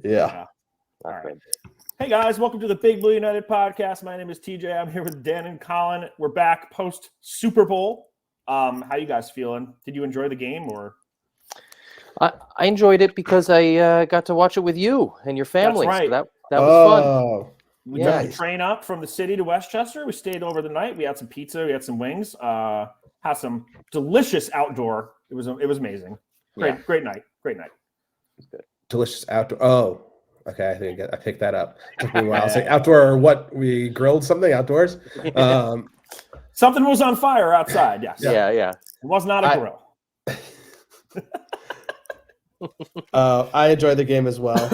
Yeah. All right. Hey guys, welcome to the Big Blue United podcast. My name is TJ. I'm here with Dan and Colin. We're back post Super Bowl. How you guys feeling? Did you enjoy the game or? I enjoyed it because I got to watch it with you and your family. That's right. So that was fun. We took the train up from the city to Westchester. We stayed over the night. We had some pizza. We had some wings. Had some delicious outdoor. It was amazing. Great night. Great night. It was good. Delicious outdoor. Oh, okay. I think I picked that up. It took me a while. I was like, outdoor or what? We grilled something outdoors. Something was on fire outside. Yes. Yeah. It was not a grill. I enjoyed the game as well.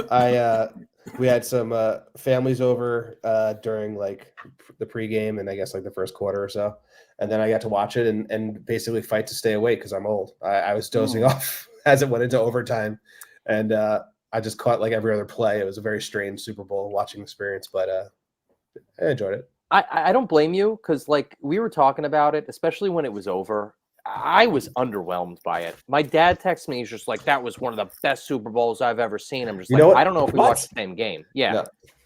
We had some families over during like the pregame and I guess like the first quarter or so, and then I got to watch it and basically fight to stay awake because I'm old. I was dozing off as it went into overtime, and I just caught like every other play. It was a very strange Super Bowl watching experience, but I enjoyed it. I don't blame you because like we were talking about it, especially when it was over. I was underwhelmed by it. My dad texted me. He's just like, that was one of the best Super Bowls I've ever seen. I'm just I don't know if we watched the same game. Yeah. No.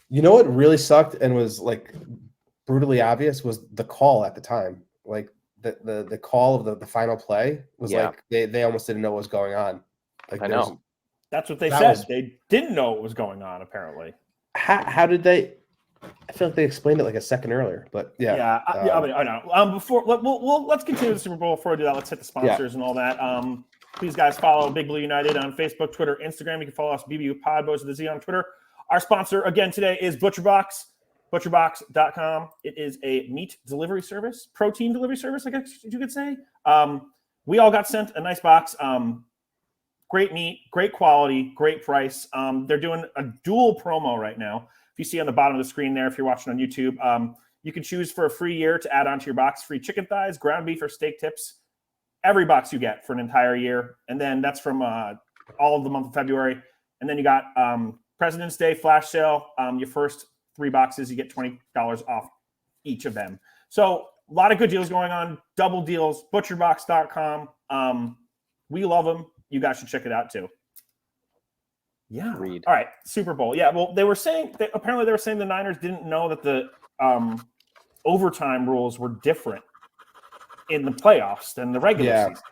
You know what really sucked and was like brutally obvious was the call at the time. Like the call of the final play was like they almost didn't know what was going on. Like I know. That's what they said. They didn't know what was going on, apparently. How did they? I feel like they explained it like a second earlier, but yeah. I know. Let's continue the Super Bowl. Before we do that, let's hit the sponsors and all that. Please, guys, follow Big Blue United on Facebook, Twitter, Instagram. You can follow us, BBU Pod, Boys of the Z on Twitter. Our sponsor, again, today is ButcherBox, butcherbox.com. It is a meat delivery service, protein delivery service, I guess you could say. We all got sent a nice box. Great meat, great quality, great price. They're doing a dual promo right now. If you see on the bottom of the screen there, if you're watching on YouTube, you can choose for a free year to add onto your box free chicken thighs, ground beef, or steak tips. Every box you get for an entire year. And then that's from all of the month of February. And then you got President's Day flash sale. Your first 3 boxes, you get $20 off each of them. So a lot of good deals going on. Double deals, butcherbox.com. We love them. You guys should check it out too. Yeah. Read. All right. Super Bowl. Yeah. Well, they were saying the Niners didn't know that the overtime rules were different in the playoffs than the regular season.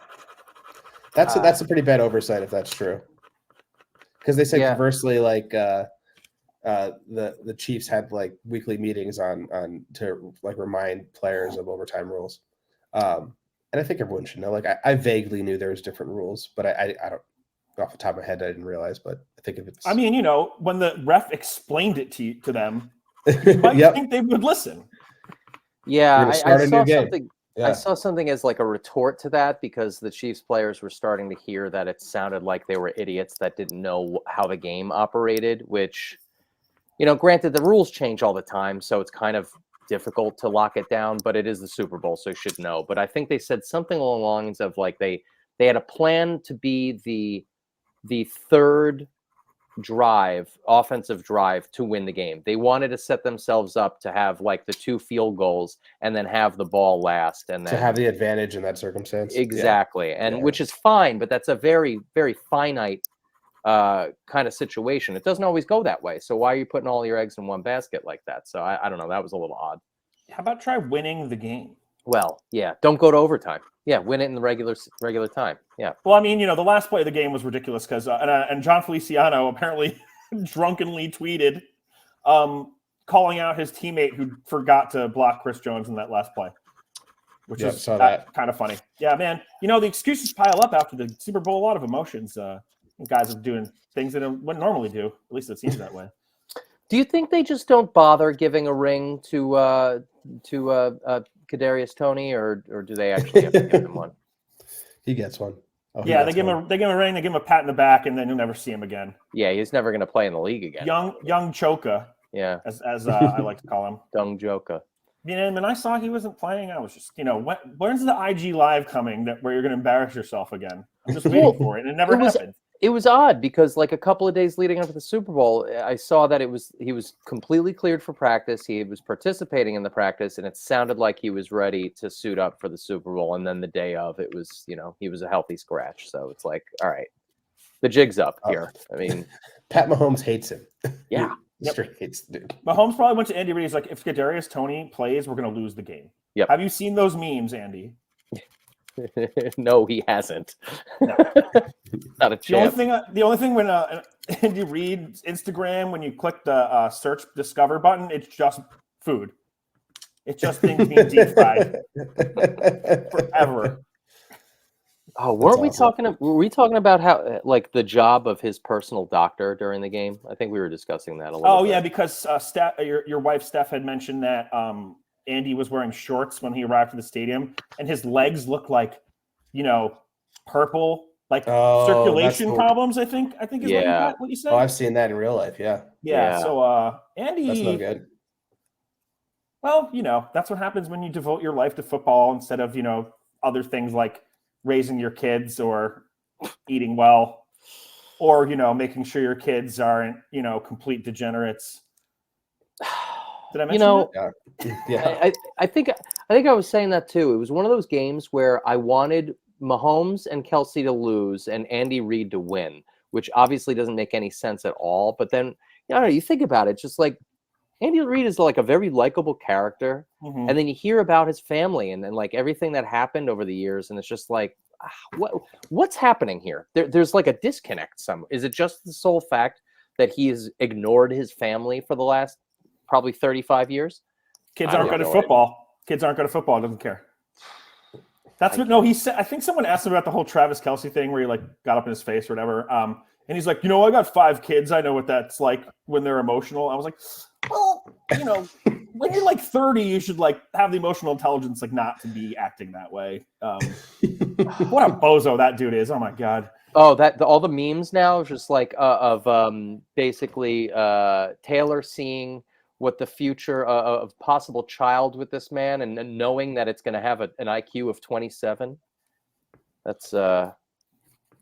That's a pretty bad oversight if that's true. Because they said conversely, like the Chiefs had like weekly meetings on to like remind players of overtime rules. And I think everyone should know. Like I vaguely knew there was different rules, but I don't. Off the top of my head, I didn't realize, but I think if it's... I mean, when the ref explained it to them, you might think they would listen. Yeah, I saw something as like a retort to that because the Chiefs players were starting to hear that it sounded like they were idiots that didn't know how the game operated, which, granted, the rules change all the time, so it's kind of difficult to lock it down, but it is the Super Bowl, so you should know. But I think they said something along the lines of like they had a plan to be the third offensive drive to win the game. They wanted to set themselves up to have like the 2 field goals and then have the ball last and then to have the advantage in that circumstance. Exactly. And which is fine, but that's a very, very finite kind of situation. It doesn't always go that way. So why are you putting all your eggs in one basket like that? So I don't know. That was a little odd. How about try winning the game? Well, yeah, don't go to overtime. Yeah, win it in the regular time. Yeah. Well, I mean, the last play of the game was ridiculous because and John Feliciano apparently drunkenly tweeted calling out his teammate who forgot to block Chris Jones in that last play, which is kind of funny. Yeah, man. The excuses pile up after the Super Bowl. A lot of emotions. Guys are doing things that they wouldn't normally do. At least it seems that way. Do you think they just don't bother giving a ring to Kadarius Toney, or do they actually have to give him one? He gets one. They give him a ring, they give him a pat in the back, and then you'll never see him again. Yeah, he's never going to play in the league again. Young Choka. Yeah, as I like to call him. Dung Joka. When I saw he wasn't playing, I was just, when's the IG Live coming where you're going to embarrass yourself again? I'm just waiting for it, and it never happened. It was odd because like a couple of days leading up to the Super Bowl, I saw that he was completely cleared for practice. He was participating in the practice, and it sounded like he was ready to suit up for the Super Bowl. And then the day of, it was, he was a healthy scratch. So it's like, all right. The jig's up here. I mean, Pat Mahomes hates him. Yeah. Straight hates the dude. Mahomes probably went to Andy Reid. He's like, if Kadarius Toney plays, we're going to lose the game. Yep. Have you seen those memes, Andy? No, he hasn't. No. Not a chance. The only thing when Andy Reid's Instagram, when you click the search discover button, it's just food. It's just things being deep fried forever. Oh, were we talking about how like the job of his personal doctor during the game? I think we were discussing that a little bit. Yeah, because your wife Steph had mentioned that Andy was wearing shorts when he arrived at the stadium, and his legs looked like, purple, like circulation problems. I think is what you said. Oh, I've seen that in real life. Yeah. So Andy, that's no good. Well, that's what happens when you devote your life to football instead of other things like raising your kids or eating well, or making sure your kids aren't complete degenerates. Did I mention that? Yeah. I think I was saying that too. It was one of those games where I wanted Mahomes and Kelsey to lose and Andy Reid to win, which obviously doesn't make any sense at all. But then you think about it, just like Andy Reid is like a very likable character, and then you hear about his family and then like everything that happened over the years, and it's just like, what's happening here? There's like a disconnect. Is it just the sole fact that he has ignored his family for the last probably 35 years? Kids aren't good at football. Kids aren't good at football. Doesn't care. That's what. No, he said. I think someone asked him about the whole Travis Kelce thing where he like got up in his face or whatever. And he's like, I got 5 kids. I know what that's like when they're emotional. I was like, well, when you're like 30, you should like have the emotional intelligence like not to be acting that way. What a bozo that dude is. Oh my God. Oh, all the memes now is just like of basically Taylor seeing what the future of possible child with this man and knowing that it's going to have an IQ of 27. That's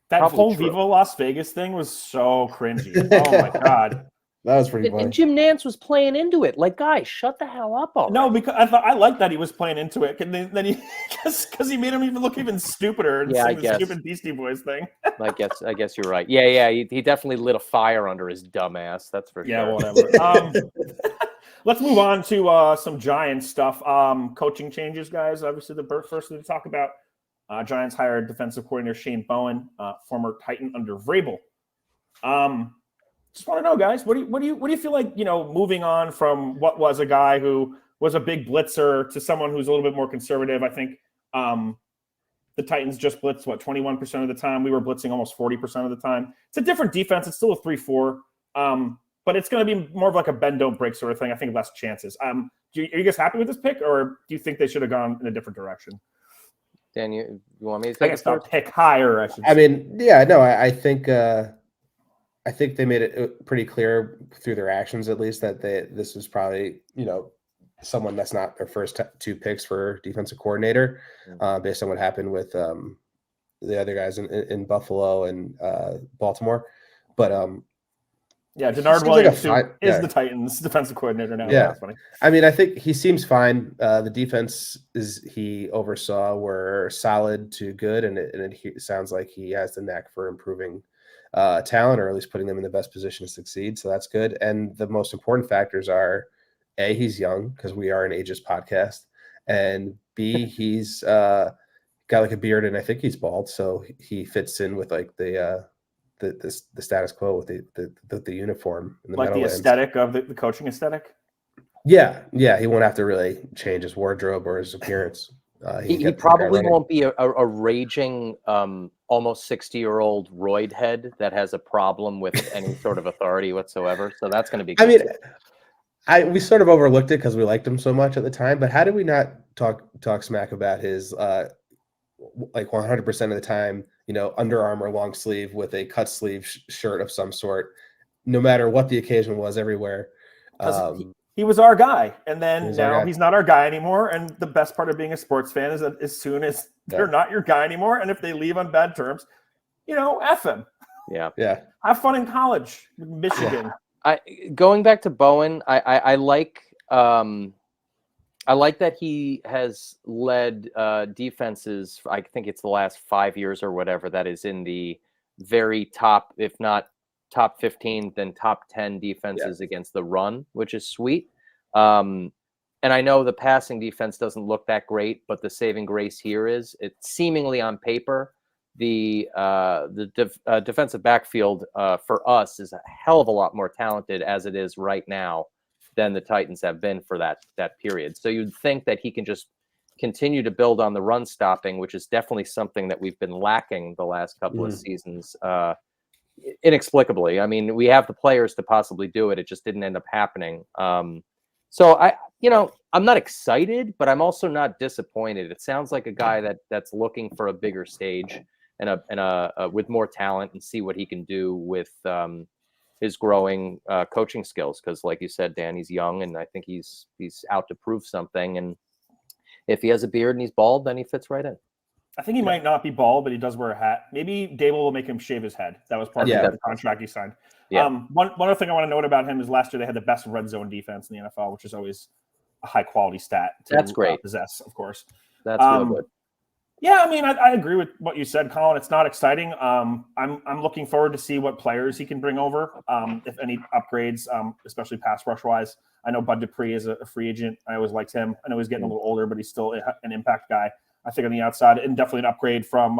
that whole true. Viva Las Vegas thing was so cringy. Oh my God. That was pretty funny. And Jim Nantz was playing into it. Like, guys, shut the hell up already. No, because I liked that he was playing into it. And then he, because he made him even look even stupider and sing the stupid Beastie Boys thing. I guess you're right. Yeah. He definitely lit a fire under his dumb ass. That's for sure. Yeah, whatever. Let's move on to some Giants stuff. Coaching changes, guys. Obviously, the first thing to talk about. Giants hired defensive coordinator Shane Bowen, former Titan under Vrabel. Just want to know, guys, what do you feel like, moving on from what was a guy who was a big blitzer to someone who's a little bit more conservative? I think the Titans just blitzed 21% of the time. We were blitzing almost 40% of the time. It's a different defense. It's still a 3-4, but it's going to be more of like a bend don't break sort of thing. I think less chances. Are you guys happy with this pick, or do you think they should have gone in a different direction? Dan, you want me to take a pick higher? I think they made it pretty clear through their actions, at least, that this was probably, someone that's not their first 2 picks for defensive coordinator, based on what happened with the other guys in Buffalo and Baltimore. But Denard Williams is the Titans defensive coordinator now. Yeah, that's funny. I mean, I think he seems fine. The defense he oversaw were solid to good, and it sounds like he has the knack for improving talent, or at least putting them in the best position to succeed. So that's good. And the most important factors are, A, he's young, because we are an ageist podcast, and B, he's got like a beard, and I think he's bald, so he fits in with like the status quo with the uniform and the like the aesthetic of the coaching aesthetic. Yeah, he won't have to really change his wardrobe or his appearance. He probably won't be a raging almost 60-year-old roid head that has a problem with any sort of authority whatsoever. So that's going to be good. I mean, we sort of overlooked it because we liked him so much at the time, but how did we not talk smack about his like 100% of the time, Under Armour long sleeve with a cut sleeve shirt of some sort, no matter what the occasion was, everywhere. He was our guy, and then now he's not our guy anymore. And the best part of being a sports fan is that as soon as they're not your guy anymore, and if they leave on bad terms, F them. Yeah. Have fun in college, Michigan. Going back to Bowen, I like that he has led defenses. I think it's the last 5 years or whatever that is in the very top, if not top 15, then top 10 defenses against the run, which is sweet. And I know the passing defense doesn't look that great, but the saving grace here is it's seemingly on paper, the defensive backfield for us is a hell of a lot more talented as it is right now than the Titans have been for that period. So you'd think that he can just continue to build on the run stopping, which is definitely something that we've been lacking the last couple of seasons, inexplicably. I mean, we have the players to possibly do it. It just didn't end up happening. So I'm not excited, but I'm also not disappointed. It sounds like a guy that's looking for a bigger stage and with more talent, and see what he can do with his growing coaching skills. Because, like you said, Dan, he's young, and I think he's out to prove something. And if he has a beard and he's bald, then he fits right in. I think he might not be bald, but he does wear a hat. Maybe Dable will make him shave his head. That was part of the contract he signed. Yeah. One other thing I want to note about him is last year they had the best red zone defense in the NFL, which is always a high quality stat to possess, of course. That's real good. Yeah, I mean, I agree with what you said, Colin. It's not exciting. I'm looking forward to see what players he can bring over, if any upgrades, especially pass rush wise. I know Bud Dupree is a free agent. I always liked him. I know he's getting a little older, but he's still an impact guy. I think on the outside, and definitely an upgrade from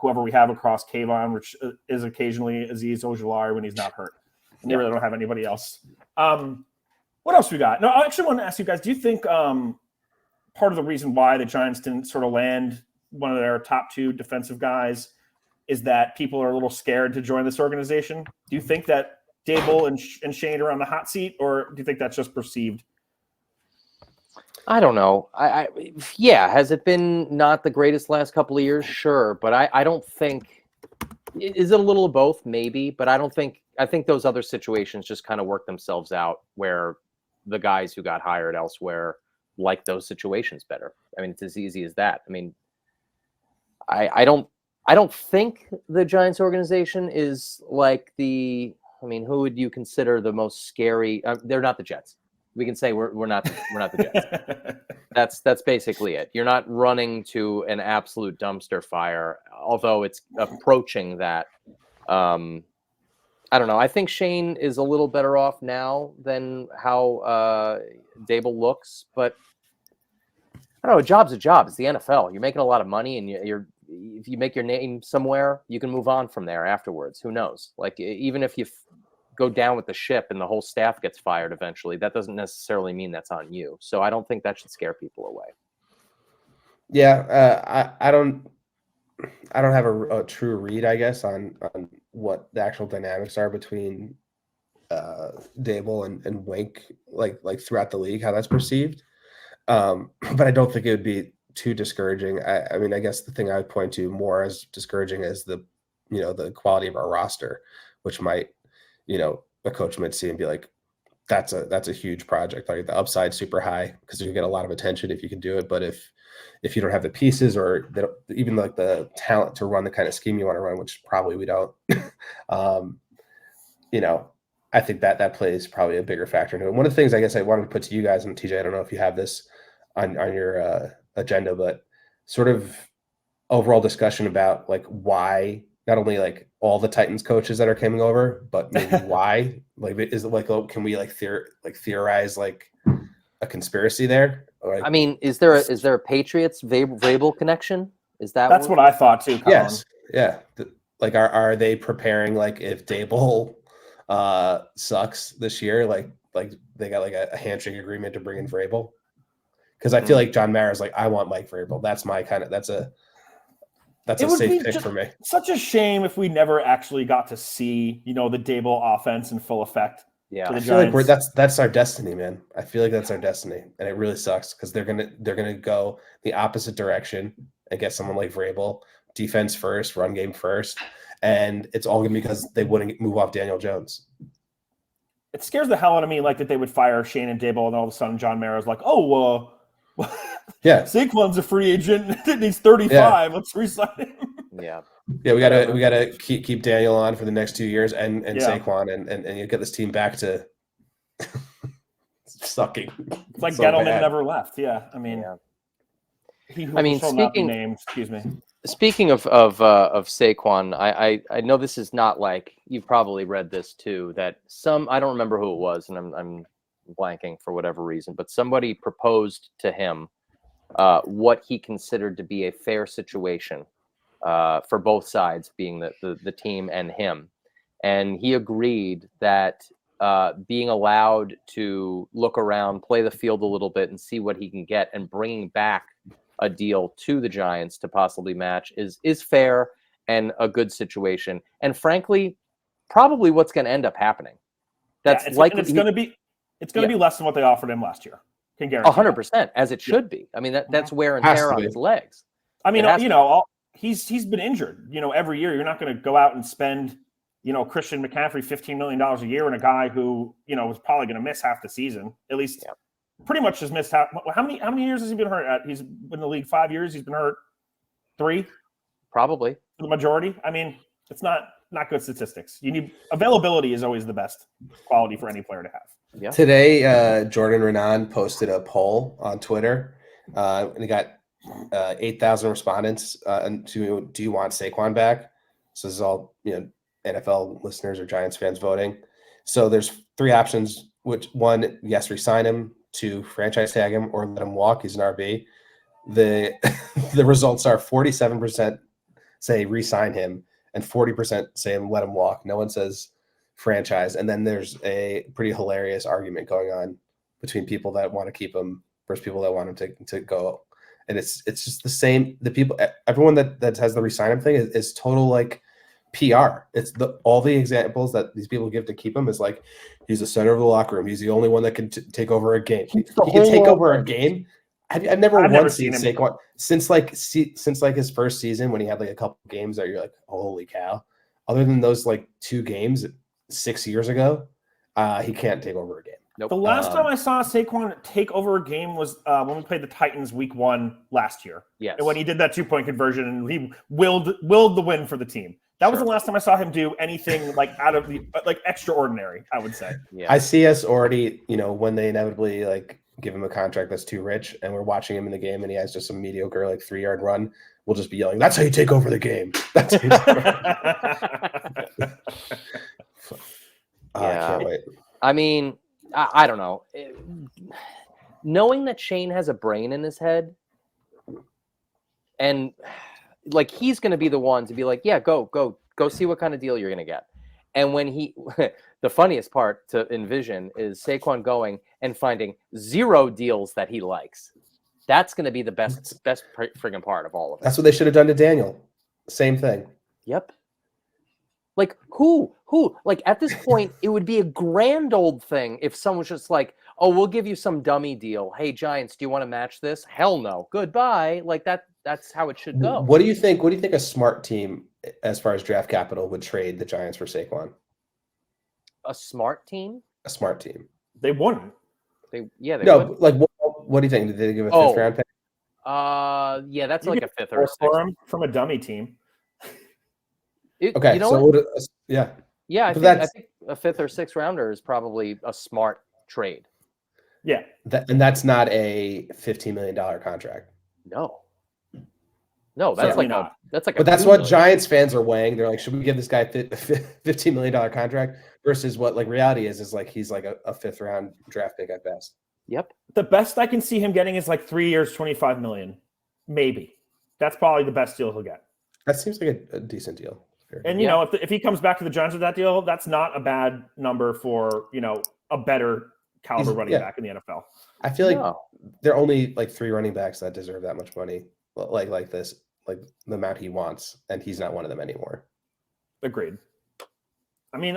whoever we have across Kayvon, which is occasionally Azeez Ojulari when he's not hurt. And they really don't have anybody else. What else we got? No, I actually want to ask you guys, do you think part of the reason why the Giants didn't sort of land one of their top two defensive guys is that people are a little scared to join this organization? Do you think that Dable and Shane are on the hot seat, or do you think that's just perceived? I don't know. Yeah, has it been not the greatest last couple of years? Sure, but I don't think. Is it a little of both? Maybe, but I don't think. I think those other situations just kind of work themselves out, where the guys who got hired elsewhere like those situations better. I mean, it's as easy as that. I mean, I don't think the Giants organization is like the. I mean, who would you consider the most scary? They're not the Jets. We can say we're not the Jets. That's basically it. You're not running to an absolute dumpster fire, although it's approaching that. I don't know. I think Shane is a little better off now than how Dable looks, but I don't know. A job's a job. It's the NFL. You're making a lot of money, and if you make your name somewhere, you can move on from there afterwards. Who knows? Like, even if you go down with the ship and the whole staff gets fired eventually, that doesn't necessarily mean that's on you. So I don't think that should scare people away. Yeah, I don't have a true read, I guess, on what the actual dynamics are between Dable and Wink, like throughout the league, how that's perceived. But I don't think it would be too discouraging. I mean, I guess the thing I would point to more as discouraging is the quality of our roster, which might, a coach might see and be like, that's a huge project. Like, the upside super high because you get a lot of attention if you can do it. But if you don't have the pieces or even like the talent to run the kind of scheme you want to run, which probably we don't, I think that plays probably a bigger factor into it. One of the things I guess I wanted to put to you guys, and TJ, I don't know if you have this on your agenda, but sort of overall discussion about like why not only like all the Titans coaches that are coming over, but maybe why? Like, is it like, can we theorize like a conspiracy there? Or, I mean, is there a Patriots Vrabel connection? That's what I thought too, Colin. Yes. Yeah. Like, are they preparing, like, if Dable sucks this year, like they got like a handshake agreement to bring in Vrabel? Because I feel like John Mara's like, I want Mike Vrabel. That's my kind of that's a safe pick for me. Such a shame if we never actually got to see, the Dable offense in full effect. Yeah, I feel like that's our destiny, man. I feel like that's our destiny, and it really sucks because they're gonna go the opposite direction and get someone like Vrabel, defense first, run game first, and it's all gonna be because they wouldn't move off Daniel Jones. It scares the hell out of me, like that they would fire Shane and Dable, and all of a sudden John Mara's like, yeah, Saquon's a free agent and he's 35. Yeah. Let's resign him. Yeah. Yeah, we gotta keep Daniel on for the next 2 years and Saquon and you get this team back to sucking. It's like so Gettleman never left. Yeah, I mean, speaking named, excuse me. Speaking of Saquon, I know this is not like, you've probably read this too, that I don't remember who it was, and I'm blanking for whatever reason, but somebody proposed to him what he considered to be a fair situation for both sides, being the team and him, and he agreed that being allowed to look around, play the field a little bit, and see what he can get, and bringing back a deal to the Giants to possibly match is fair and a good situation, and frankly, probably what's going to end up happening. That's likely. It's going to be less than what they offered him last year. Can guarantee 100%, as it should be. I mean, that's wear and tear on his legs. I mean, he's been injured. Every year you're not going to go out and spend Christian McCaffrey $15 million a year, and a guy who was probably going to miss half the season, at least. Yeah. Pretty much has missed half. How many years has he been hurt? He's been in the league 5 years. He's been hurt 3, probably the majority. I mean, it's not good statistics. You need availability is always the best quality for any player to have. Yeah. Today, Jordan Renan posted a poll on Twitter, and he got 8,000 respondents. Do you want Saquon back? So this is all NFL listeners or Giants fans voting. So there's 3 options. Which one? Yes, resign him. 2, franchise tag him or let him walk. He's an RB. The results are 47% say re-sign him and 40% say let him walk. No one says franchise. And then there's a pretty hilarious argument going on between people that want to keep him versus people that want him to go. And it's just the same. The people, everyone that has the re-sign him thing is total like PR. It's all the examples that these people give to keep him is like, he's the center of the locker room. He's the only one that can take over a game. He can take over a game. I've never seen Saquon since his first season when he had like a couple games that you're like, holy cow. Other than those like 2 games 6 years ago, he can't take over a game. Nope. The last time I saw Saquon take over a game was when we played the Titans week 1 last year. Yes. And when he did that 2-point conversion and he willed the win for the team. That was the last time I saw him do anything like out of the like extraordinary, I would say. Yeah. I see us already, when they inevitably like give him a contract that's too rich and we're watching him in the game and he has just some mediocre like 3-yard run, we'll just be yelling, "That's how you take over the game." That's how you take over. I can't wait. I mean, I don't know. Knowing that Shane has a brain in his head and like he's going to be the one to be like, yeah, go see what kind of deal you're going to get. And when the funniest part to envision is Saquon going and finding 0 deals that he likes. That's going to be the best friggin' part of all of it. That's what they should have done to Daniel. Same thing. Yep. Like who, like at this point, it would be a grand old thing if someone's just like, oh, we'll give you some dummy deal. Hey, Giants, do you want to match this? Hell no. Goodbye. Like that's how it should go. What do you think a smart team as far as draft capital would trade the Giants for Saquon? A smart team? A smart team. They wouldn't. They would. Like what do you think? Did they give a 5th round pick? Yeah, that's like a 5th or a 6th from a dummy team. Okay, you know so yeah. Yeah, I think a 5th or 6th rounder is probably a smart trade. Yeah. And that's not a $15 million contract. No, that's like But that's what Giants fans are weighing. They're like, should we give this guy a $15 million contract versus what like reality is like he's like a 5th round draft pick at best. Yep. The best I can see him getting is like 3 years, $25 million. Maybe. That's probably the best deal he'll get. That seems like a decent deal. And if he comes back to the Giants with that deal, that's not a bad number for a better caliber running back in the NFL. I feel like there are only like 3 running backs that deserve that much money, like this, like the amount he wants, and he's not one of them anymore. Agreed. I mean,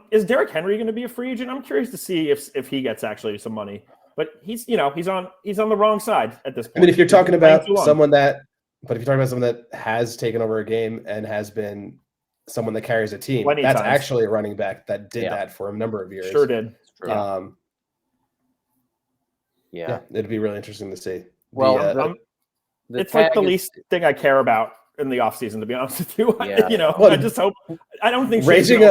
is Derrick Henry going to be a free agent? I'm curious to see if he gets actually some money, but he's on the wrong side at this point. I mean, if you're talking about someone that has taken over a game and has been someone that carries a team, that's actually a running back that did that for a number of years. Sure did. It'd be really interesting to see. Well, it's like the least thing I care about in the offseason, to be honest with you. I just hope. I don't think waging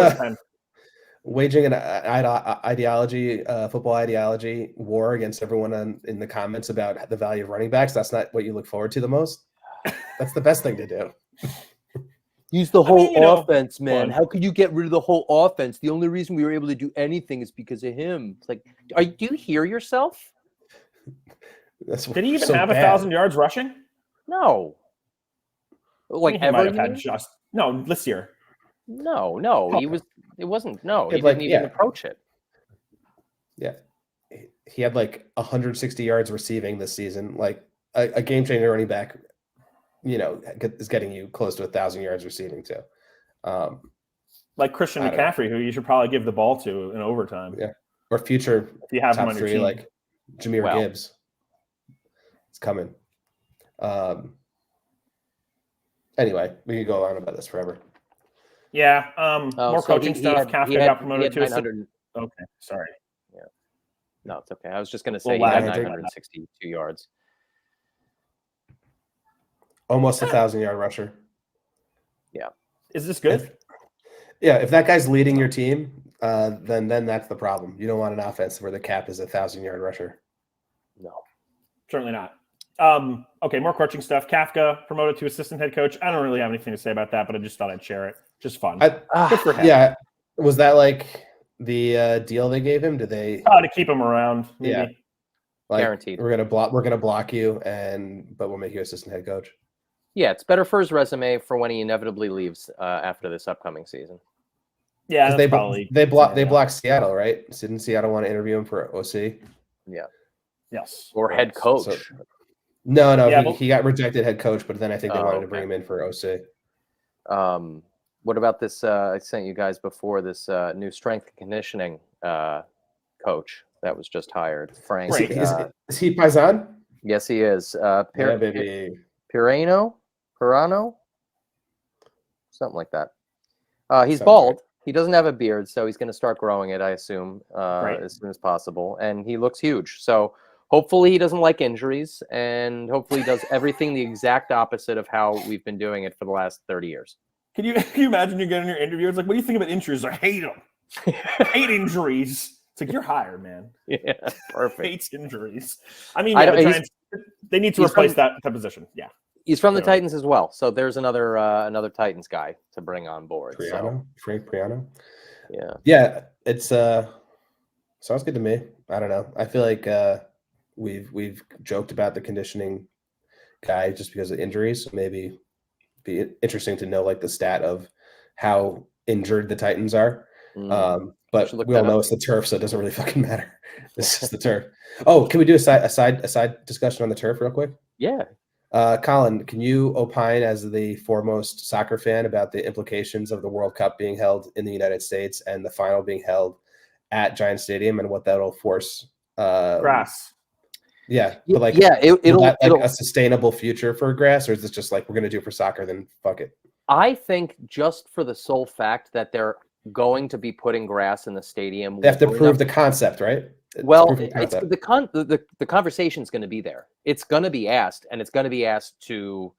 an ideology, football ideology war against everyone in the comments about the value of running backs. That's not what you look forward to the most. That's the best thing to do. Use the whole offense, man. How could you get rid of the whole offense? The only reason we were able to do anything is because of him. It's like, do you hear yourself? Did he even have 1,000 yards rushing? No. Like he might have had no this year. No. Okay. It wasn't. No, he like, didn't even approach it. Yeah. He had like 160 yards receiving this season. Like a game changer running back, is getting you close to 1,000 yards receiving too. Like Christian McCaffrey, who you should probably give the ball to in overtime. Yeah. Or future if you have top him on your 3, team. like Jahmyr Gibbs. It's coming. Anyway, we could go on about this forever. Yeah. More coaching stuff. Kafka got promoted to Okay, sorry. Yeah. No, it's okay. I was just going to say he had 962 yards. Almost 1,000-yard rusher. Yeah. Is this good? If that guy's leading your team, then that's the problem. You don't want an offense where the cap is 1,000-yard rusher. No, certainly not. Okay, more coaching stuff. Kafka promoted to assistant head coach. I don't really have anything to say about that, but I just thought I'd share it. Just fun. Good for him. Yeah. Was that like the deal they gave him? Did they to keep him around? Maybe. Yeah. Like, guaranteed. We're gonna block you, but we'll make you assistant head coach. Yeah, it's better for his resume for when he inevitably leaves after this upcoming season. Yeah, they blocked Seattle, right? Didn't Seattle want to interview him for OC? Yeah. Yes. Or head coach. No. Yeah, he got rejected head coach, but then I think they wanted to bring him in for OC. What about this? I sent you guys before this new strength and conditioning coach that was just hired, Frank. Is he Paisan? Yes, he is. Baby. Pirano, something like that. He's bald. Right. He doesn't have a beard, so he's going to start growing it, I assume, as soon as possible. And he looks huge. So hopefully he doesn't like injuries, and hopefully he does everything the exact opposite of how we've been doing it for the last 30 years. Can you imagine you get in your interview? It's like, what do you think about injuries? I hate them. I hate injuries. It's like, you're hired, man. Yeah, perfect. Hates injuries. I mean, the Giants, they need to replace that position. Yeah. He's from the Titans as well. So there's another Titans guy to bring on board. Frank Priano. Yeah. Yeah, it's sounds good to me. I don't know. I feel like we've joked about the conditioning guy just because of injuries. So maybe be interesting to know like the stat of how injured the Titans are. But we all know it's the turf, so it doesn't really fucking matter. It's just the turf. Oh, can we do a side discussion on the turf real quick? Yeah. Colin, can you opine as the foremost soccer fan about the implications of the World Cup being held in the United States and the final being held at Giant Stadium and what that'll force? Grass. Yeah. But it'll a sustainable future for grass, or is this just like we're going to do it for soccer, then fuck it? I think just for the sole fact that they're going to be putting grass in the stadium. They have to prove the concept, right? Well, the conversation's going to be there. It's going to be asked, and it's going to be asked to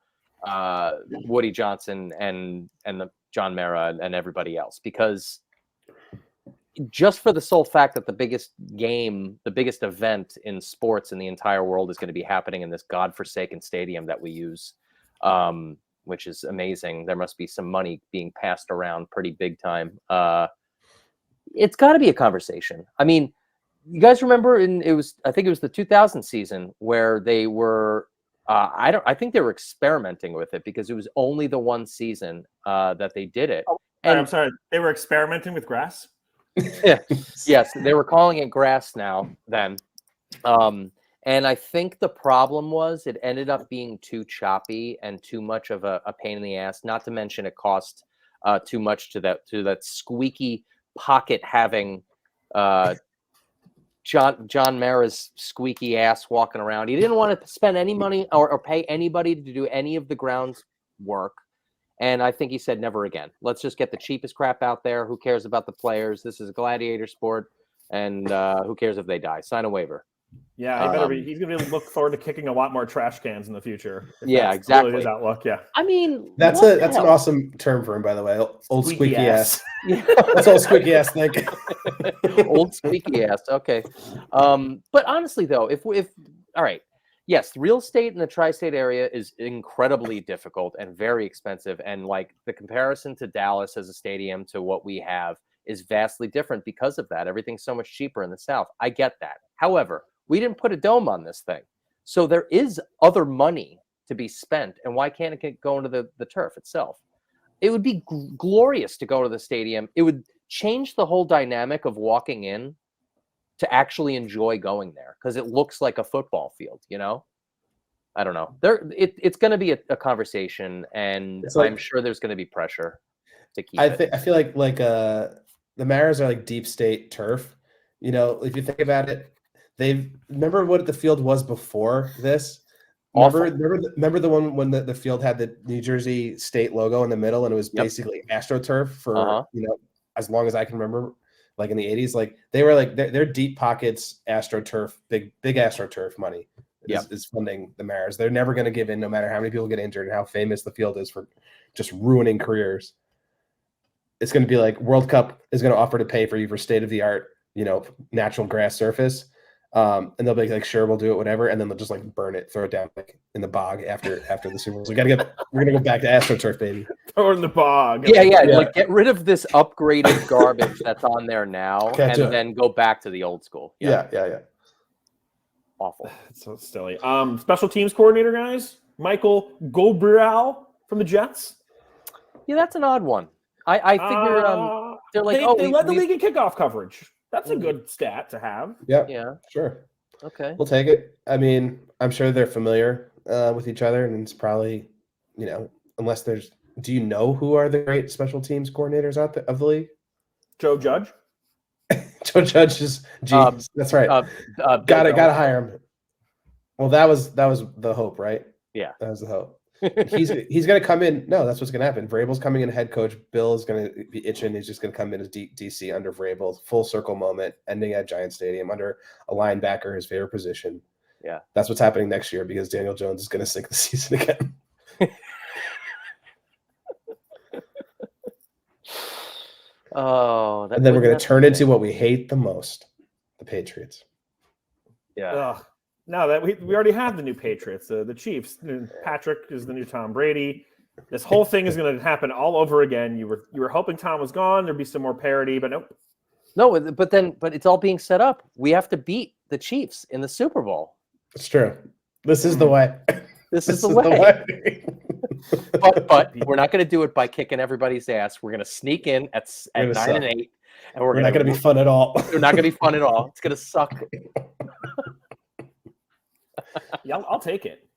Woody Johnson and the John Mara and everybody else, because just for the sole fact that the biggest event in sports in the entire world is going to be happening in this godforsaken stadium that we use, which is amazing. There must be some money being passed around pretty big time. It's got to be a conversation. I mean, you guys remember I think it was the 2000 season where they were, I think they were experimenting with it because it was only the one season that they did it. Oh, and I'm sorry, they were experimenting with grass? Yeah. Yes, they were calling it grass now then. And I think the problem was it ended up being too choppy and too much of a pain in the ass, not to mention it cost too much to that squeaky pocket having John Mara's squeaky ass walking around. He didn't want to spend any money or pay anybody to do any of the grounds work. And I think he said, never again. Let's just get the cheapest crap out there. Who cares about the players? This is a gladiator sport. And who cares if they die? Sign a waiver. Yeah, he's going to look forward to kicking a lot more trash cans in the future. Yeah, exactly. Really his outlook, yeah. I mean, that's an awesome term for him, by the way. Old squeaky ass. Yeah. That's old squeaky ass thing. Old squeaky ass. Okay. But honestly, though, if all right, yes, real estate in the tri-state area is incredibly difficult and very expensive. And like the comparison to Dallas as a stadium to what we have is vastly different because of that. Everything's so much cheaper in the South. I get that. However, we didn't put a dome on this thing. So there is other money to be spent. And why can't it go into the turf itself? It would be glorious to go to the stadium. It would change the whole dynamic of walking in to actually enjoy going there because it looks like a football field, you know? I don't know. It's going to be a conversation, and I'm sure there's going to be pressure to keep it. I feel like the Mariners are like deep state turf. You know, if you think about it, remember what the field was before this? Remember the one when the field had the New Jersey State logo in the middle, and it was basically AstroTurf for as long as I can remember, like in the 80s. Like they were like their deep pockets AstroTurf, big AstroTurf money is funding the Mariners. They're never going to give in, no matter how many people get injured and how famous the field is for just ruining careers. It's going to be like World Cup is going to offer to pay for you for state of the art, natural grass surface. And they'll be like, sure, we'll do it, whatever. And then they'll just like burn it, throw it down like in the bog after the Super Bowl. So we're gonna go back to AstroTurf, baby. Throw it in the bog. Yeah. Like get rid of this upgraded garbage that's on there now, then go back to the old school. Yeah. Awful. It's so silly. Special teams coordinator, guys. Michael Gobriel from the Jets. Yeah, that's an odd one. I figure they're like they led the league in kickoff coverage. That's a good stat to have. Yeah, sure. Okay, we'll take it. I mean, I'm sure they're familiar with each other, and it's probably, unless there's. Do you know who are the great special teams coordinators out of the league? Joe Judge. Joe Judge is. That's right. Gotta hire him. Well, that was the hope, right? Yeah, that was the hope. He's going to come in. No, that's what's going to happen. Vrabel's coming in head coach. Bill is going to be itching. He's just going to come in as DC under Vrabel. Full circle moment, ending at Giant Stadium under a linebacker, his favorite position. Yeah, that's what's happening next year because Daniel Jones is going to sink the season again. And then we're going to turn into what we hate the most: the Patriots. Yeah. Ugh. No, that we already have the new Patriots, the Chiefs. Patrick is the new Tom Brady. This whole thing is going to happen all over again. You were hoping Tom was gone. There'd be some more parity, but nope. No, but it's all being set up. We have to beat the Chiefs in the Super Bowl. It's true. This is the way. This is the way. but we're not going to do it by kicking everybody's ass. We're going to sneak in at 9-8, and we're not going to be fun at all. We're not going to be fun at all. It's going to suck. Yeah, I'll take it.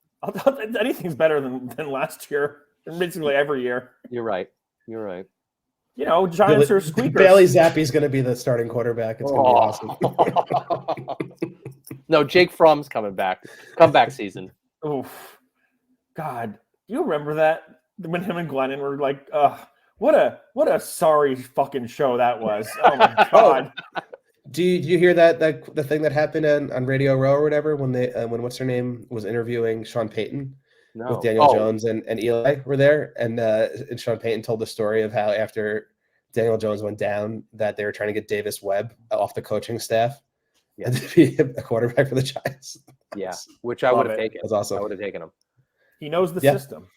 Anything's better than last year. Basically every year. You're right. Giants are squeakers. Bailey Zappi's going to be the starting quarterback. It's going to be awesome. No, Jake Fromm's coming back. Comeback season. Oof. God, do you remember that when him and Glennon were like, what a sorry fucking show that was. Oh my God. Do you hear that the thing that happened on Radio Row or whatever when when what's her name was interviewing Sean Payton with Daniel Jones and Eli were there and Sean Payton told the story of how after Daniel Jones went down that they were trying to get Davis Webb off the coaching staff and to be a quarterback for the Giants. Yeah, which I would have taken. That's awesome. I would have taken him. He knows the system.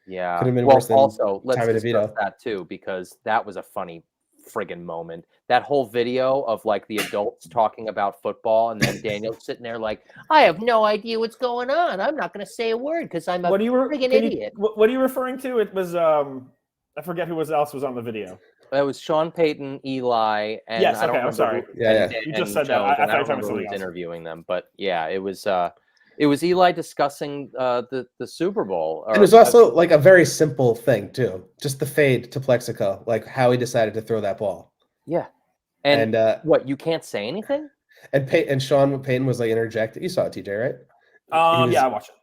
Yeah. Could have been worse than also let's discuss that too because that was a funny friggin' moment. That whole video of like the adults talking about football and then Daniel sitting there like, I have no idea what's going on. I'm not going to say a word because I'm a friggin' idiot. What are you referring to? It was I forget who else was on the video. It was Sean Payton, Eli, and yes. Okay, I'm sorry. You just said that. I don't remember who was interviewing them, but yeah, it was Eli discussing the Super Bowl. It was also like a very simple thing too, just the fade to Plexico, like how he decided to throw that ball. Yeah, and what you can't say anything. And Sean Payton was like interjecting. You saw it, TJ, right? Yeah, I watched it.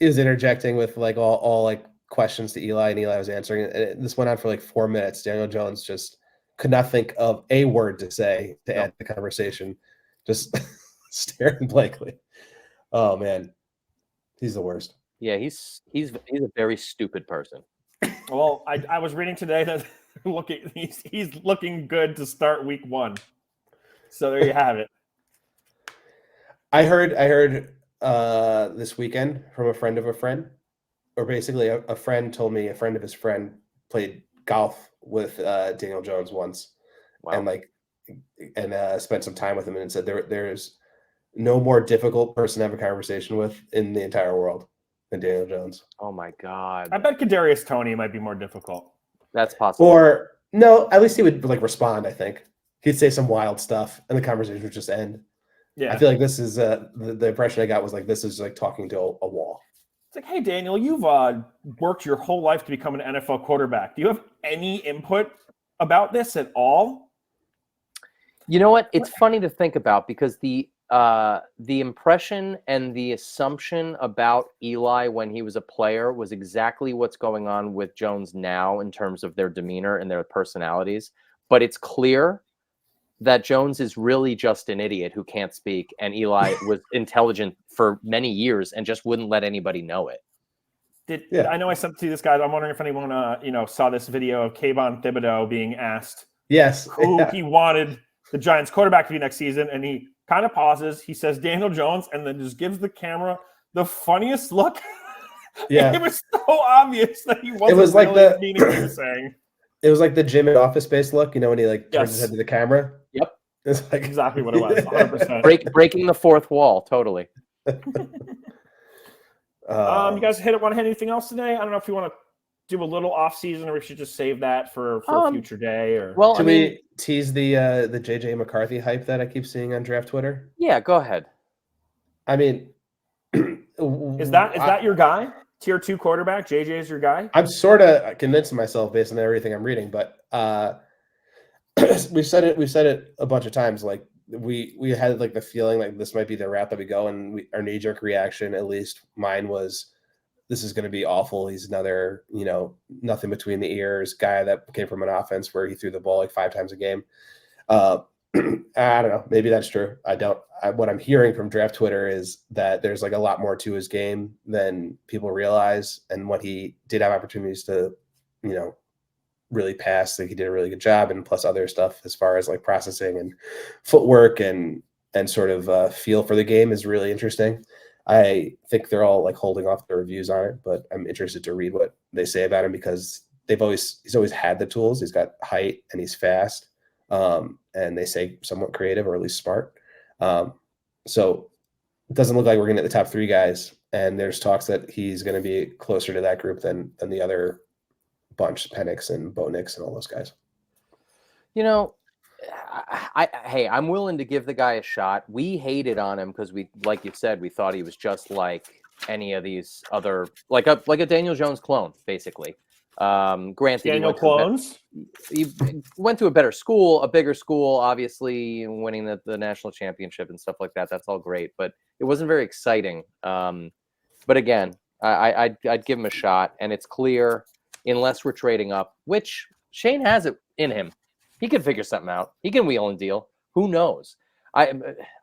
He was interjecting with like all like questions to Eli, and Eli was answering. And this went on for like 4 minutes. Daniel Jones just could not think of a word to say to add to the conversation, just staring blankly. Oh man, he's the worst. Yeah, he's a very stupid person. Well, I was reading today that he's looking good to start week 1. So there you have it. I heard this weekend from a friend of a friend, or basically a friend told me a friend of his friend played golf with Daniel Jones once, wow. and spent some time with him, and said there's no more difficult person to have a conversation with in the entire world than Daniel Jones. Oh my God. I bet Kadarius Toney might be more difficult. That's possible. Or no, at least he would respond. I think he'd say some wild stuff, and the conversation would just end. Yeah, I feel like this is the impression I got was like this is like talking to a wall. It's like, hey Daniel, you've worked your whole life to become an NFL quarterback. Do you have any input about this at all? You know what? It's funny to think about because the impression and the assumption about Eli when he was a player was exactly what's going on with Jones now in terms of their demeanor and their personalities. But it's clear that Jones is really just an idiot who can't speak, and Eli was intelligent for many years and just wouldn't let anybody know it. I know I sent to this guy. I'm wondering if anyone saw this video of Kayvon Thibodeau being asked who he wanted the Giants quarterback to be next season, and he kind of pauses. He says Daniel Jones, and then just gives the camera the funniest look. Yeah, it was so obvious that he wasn't. It was like really meaning what he was saying. It was like the Jim in Office Space look, when he turns his head to the camera. Yep, it's like exactly what it was. 100%. Breaking the fourth wall, totally. You guys want to hit anything else today? I don't know if you want to do a little off season, or we should just save that for a future day. Or should we tease the JJ McCarthy hype that I keep seeing on draft Twitter? Yeah, go ahead. I mean, is that your guy? Tier 2 quarterback, JJ is your guy? I'm sort of convincing myself based on everything I'm reading, but we've said it a bunch of times. Like we had like the feeling like this might be the route that we go, and our knee-jerk reaction, at least mine, was this is going to be awful. He's another, nothing between the ears guy that came from an offense where he threw the ball like 5 times a game. I don't know. Maybe that's true. What I'm hearing from draft Twitter is that there's like a lot more to his game than people realize. And when he did have opportunities to, really pass, like he did a really good job, and plus other stuff as far as like processing and footwork and sort of feel for the game is really interesting. I think they're all like holding off their reviews on it, but I'm interested to read what they say about him because he's always had the tools. He's got height and he's fast. And they say somewhat creative or at least smart. So it doesn't look like we're going to get the top 3 guys. And there's talks that he's going to be closer to that group than the other bunch, Penix and Bo Nix and all those guys. I'm willing to give the guy a shot. We hated on him because we, like you said, we thought he was just like any of these other, like a Daniel Jones clone, basically. Granted, he went to a better school, a bigger school, obviously winning the national championship and stuff like that. That's all great, but it wasn't very exciting. But again, I'd give him a shot, and it's clear, unless we're trading up, which Shane has it in him. He can figure something out. He can wheel and deal. Who knows? I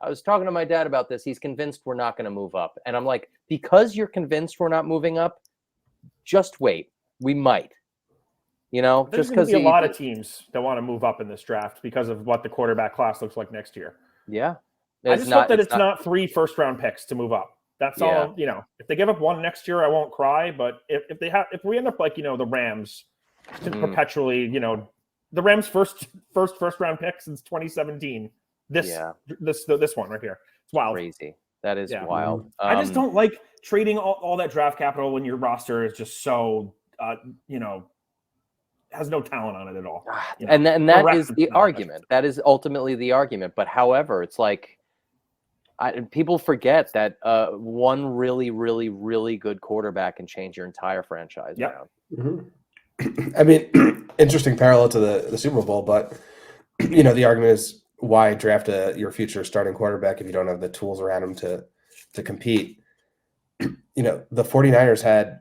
was talking to my dad about this. He's convinced we're not going to move up. And I'm like, because you're convinced we're not moving up, just wait. We might. There's going to be a lot of teams that want to move up in this draft because of what the quarterback class looks like next year. Yeah. I just hope that it's not 3 first-round picks to move up. That's all. If they give up 1 next year, I won't cry. But if we end up like the Rams, perpetually, the Rams first round pick since 2017. This one right here. It's wild. Crazy. That is wild. I just don't like trading all that draft capital when your roster is just so has no talent on it at all. And that is the argument. That is ultimately the argument. But however, it's like people forget that one really, really, really good quarterback can change your entire franchise around. Mm-hmm. I mean, interesting parallel to the Super Bowl, but the argument is why draft your future starting quarterback if you don't have the tools around him to compete. The 49ers had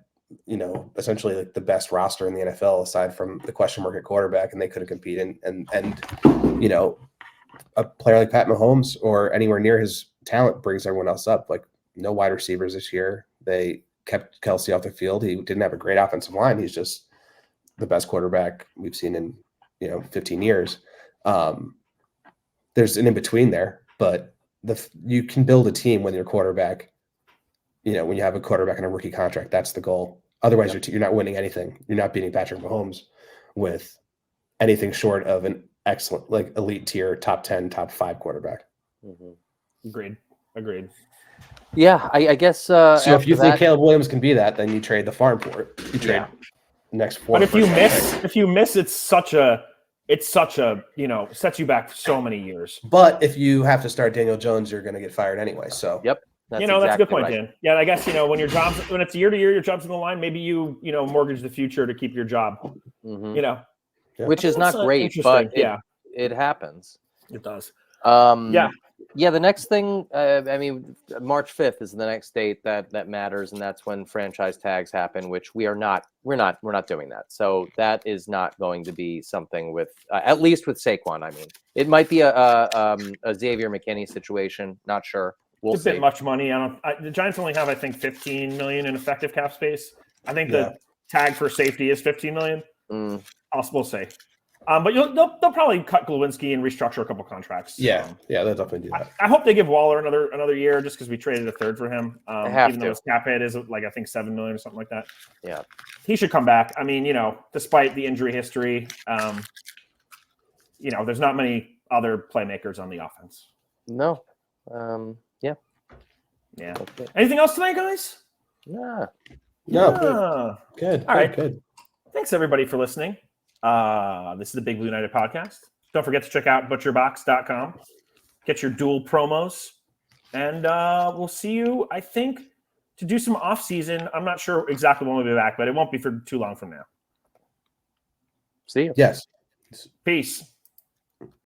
essentially like the best roster in the NFL aside from the question mark at quarterback, and they couldn't compete. And a player like Pat Mahomes or anywhere near his talent brings everyone else up. Like no wide receivers this year. They kept Kelsey off the field. He didn't have a great offensive line. He's just the best quarterback we've seen in 15 years. There's an in between there, but you can build a team when your quarterback when you have a quarterback on a rookie contract, that's the goal. Otherwise, you're not winning anything. You're not beating Patrick Mahomes with anything short of an excellent, like elite tier, top 10, top 5 quarterback. Agreed. Yeah, I guess. So if you think Caleb Williams can be that, then you trade the farm for it. You trade next 4. But if you miss, it's such a sets you back so many years. But if you have to start Daniel Jones, you're going to get fired anyway. So yep. That's that's a good point, Dan. Yeah, I guess when it's year to year, your job's on the line. Maybe you mortgage the future to keep your job. Which is not great, but it happens. It does. Yeah. The next thing, March 5th is the next date that matters, and that's when franchise tags happen. Which we're not doing that. So that is not going to be something with at least with Saquon. I mean, it might be a Xavier McKinney situation. Not sure. It's a bit much money. The Giants only have, I think, $15 million in effective cap space. I think the tag for safety is $15 million. We'll say. But they'll probably cut Glowinski and restructure a couple contracts. Yeah, they'll definitely do that. I hope they give Waller another year just because we traded a third for him. Even though his cap hit is like I think $7 million or something like that. Yeah, he should come back. I mean, despite the injury history, there's not many other playmakers on the offense. No. Yeah. Anything else tonight, guys? Yeah. No. Good. All right. Good. Thanks everybody for listening. This is the Big Blue United podcast. Don't forget to check out butcherbox.com. Get your dual promos. And we'll see you, I think, to do some off-season. I'm not sure exactly when we'll be back, but it won't be for too long from now. See you. Yes. Peace.